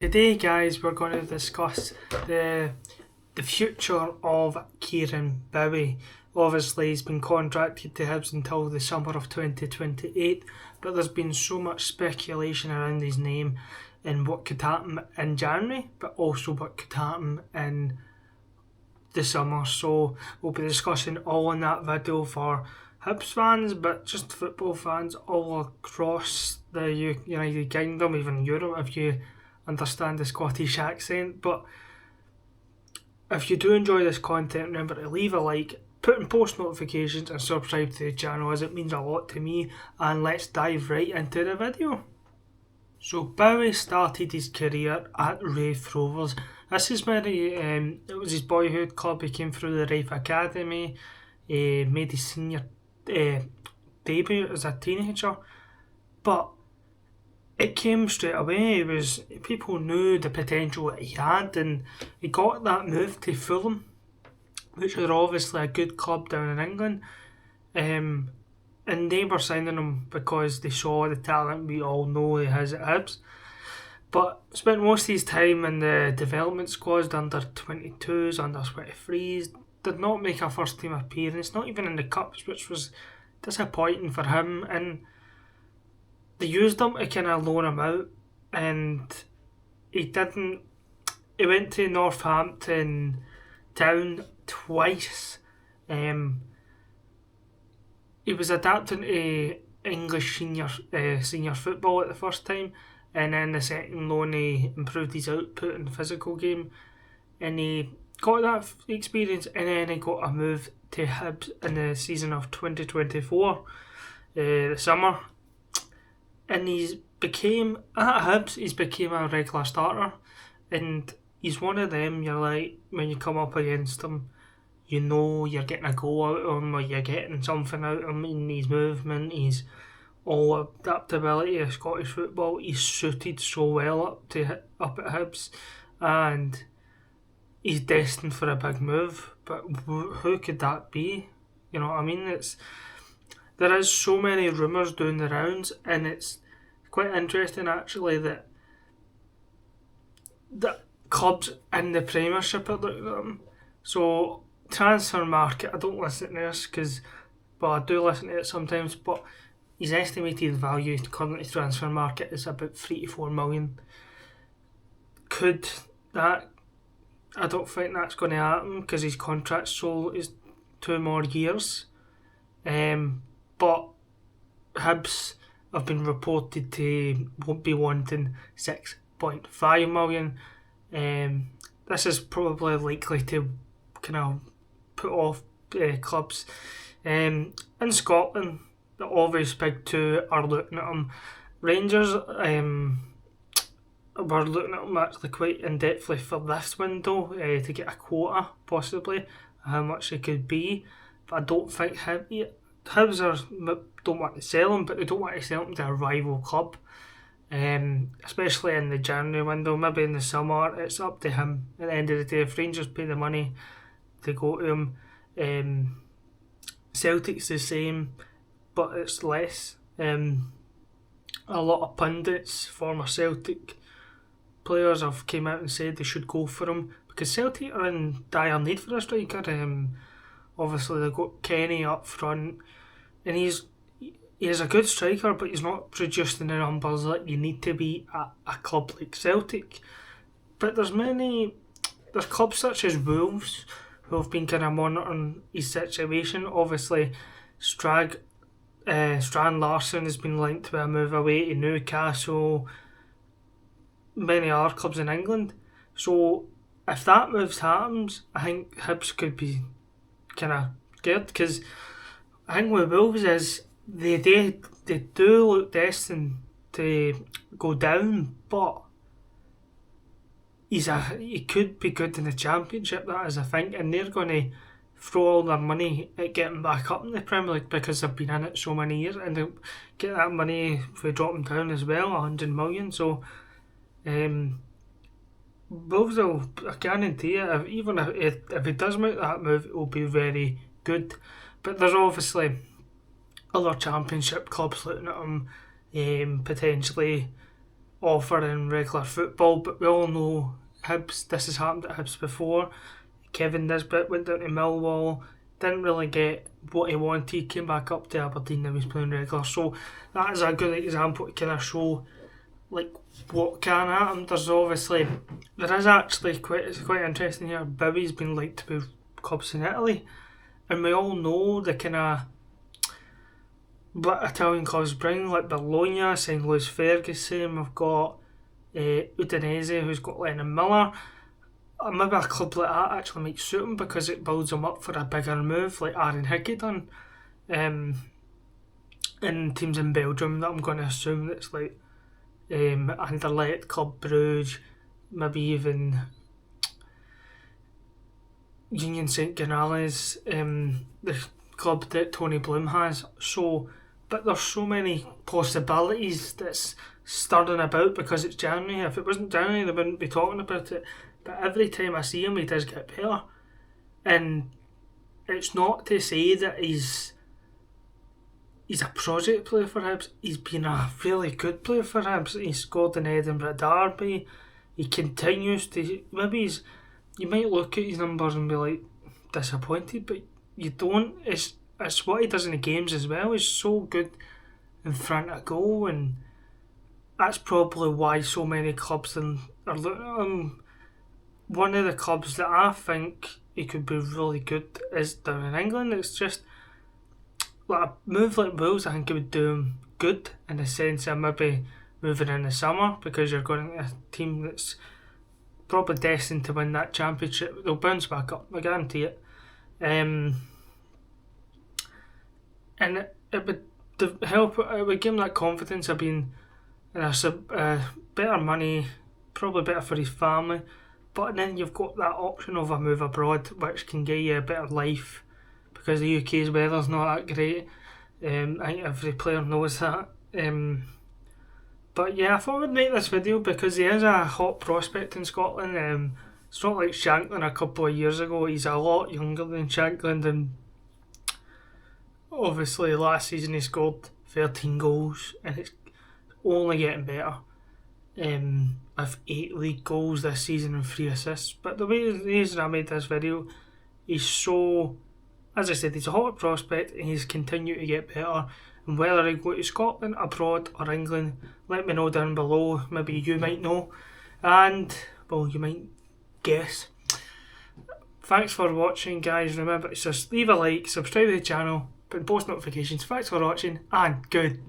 Today, guys, we're going to discuss the future of Kieran Bowie. Obviously, he's been contracted to Hibs until the summer of 2028, but there's been so much speculation around his name and what could happen in January, but also what could happen in the summer. So we'll be discussing all in that video for Hibs fans, but just football fans all across the United Kingdom, even Europe, if you understand the Scottish accent. But if you do enjoy this content, remember to leave a like, put in post notifications and subscribe to the channel, as it means a lot to me. And let's dive right into the video. So Bowie started his career at Raith Rovers. This is where it was his boyhood club. He came through the Raith Academy, made his senior debut as a teenager, but it came straight away. People knew the potential that he had, and he got that move to Fulham, which are obviously a good club down in England. And they were signing him because they saw the talent we all know he has at Hibs. But spent most of his time in the development squads, under 22s, under 23s. Did not make a first team appearance, not even in the Cups, which was disappointing for him. And they used him to kind of loan him out, and he didn't. He went to Northampton Town twice. He was adapting to English senior football at the first time, and then the second loan he improved his output in the physical game, and he got that experience, and then he got a move to Hibs in the season of 2024, the summer. And he's became a regular starter, and he's one of them. You're like, when you come up against him, you know you're getting a goal out of him, or you're getting something out of him in his movement. He's all adaptability of Scottish football. He's suited so well up at Hibs, and he's destined for a big move. But who could that be? You know what I mean? There is so many rumours doing the rounds, and it's quite interesting actually that clubs in the Premiership are looking at him. So transfer market, I don't listen to this I do listen to it sometimes, but his estimated value currently transfer market is about 3 to 4 million. Could that? I don't think that's going to happen because his contract is 2 more years. But Hibs have been reported to won't be wanting 6.5 million. This is probably likely to kind of put off clubs. In Scotland, the obvious big two are looking at him. Rangers were looking at him actually quite in-depthly for this window to get a quota, possibly, how much it could be. But I don't think Hibs don't want to sell him, but they don't want to sell him to a rival club, especially in the January window. Maybe in the summer, it's up to him. At the end of the day, if Rangers pay the money to go to him, Celtic's the same, but it's less. A lot of pundits, former Celtic players, have came out and said they should go for him because Celtic are in dire need for a striker. Obviously they've got Kenny up front, and he is a good striker, but he's not producing the numbers that you need to be at a club like Celtic. But there's clubs such as Wolves who have been kind of monitoring his situation. Obviously Strand Larsen has been linked to a move away to Newcastle, many other clubs in England. So if that move happens, I think Hibs could be kind of scared, because I think with Wolves is they do look destined to go down, but he could be good in the Championship. That is, I think, and they're going to throw all their money at getting back up in the Premier League because they've been in it so many years, and they'll get that money if we drop them down as well, 100 million. So Wolves will, I guarantee you, even if he does make that move, it will be very good. But there's obviously other Championship clubs looking at him, potentially offer in regular football, but we all know Hibs, this has happened at Hibs before. Kevin Nisbet went down to Millwall, didn't really get what he wanted, came back up to Aberdeen and was playing regular. So that is a good example to kind of show like what can happen. There is actually it's quite interesting here. Bowie's been linked to clubs in Italy, and we all know the kind of what Italian clubs bring, like Bologna, St. Louis Ferguson. We've got Udinese, who's got Lennon Miller. Maybe a club like that actually might suit him because it builds him up for a bigger move, like Aaron Hickey done. In teams in Belgium, that I'm going to assume that's like Anderlecht, Club Brugge, maybe even Union St Gennales, the club that Tony Bloom has. But there's so many possibilities that's stirring about because it's January. If it wasn't January, they wouldn't be talking about it. But every time I see him, he does get better. And it's not to say that he's a project player for Hibs. He's been a really good player for Hibs. He scored in Edinburgh Derby. He continues to... You might look at his numbers and be like, disappointed, but you don't. It's what he does in the games as well. He's so good in front of goal, and that's probably why so many clubs are looking at him. One of the clubs that I think he could be really good is down in England. It's just like a move like Wolves, I think it would do him good in the sense of maybe moving in the summer because you're going to a team that's probably destined to win that championship. They'll bounce back up, I guarantee it. And it would help. It would give him that confidence of being in a better money, probably better for his family. But then you've got that option of a move abroad, which can give you a better life because the UK's weather's not that great. I think every player knows that. But yeah, I thought I'd make this video because he is a hot prospect in Scotland. It's not like Shankland a couple of years ago. He's a lot younger than Shankland, and obviously last season he scored 13 goals and it's only getting better. With 8 league goals this season and 3 assists. But the reason I made this video, he's so, as I said, he's a hot prospect and he's continued to get better. And whether he go to Scotland, abroad or England, let me know down below. Maybe you might know, and well, you might guess. Thanks for watching, guys. Remember to just leave a like, subscribe to the channel, put post notifications. Thanks for watching and goodbye.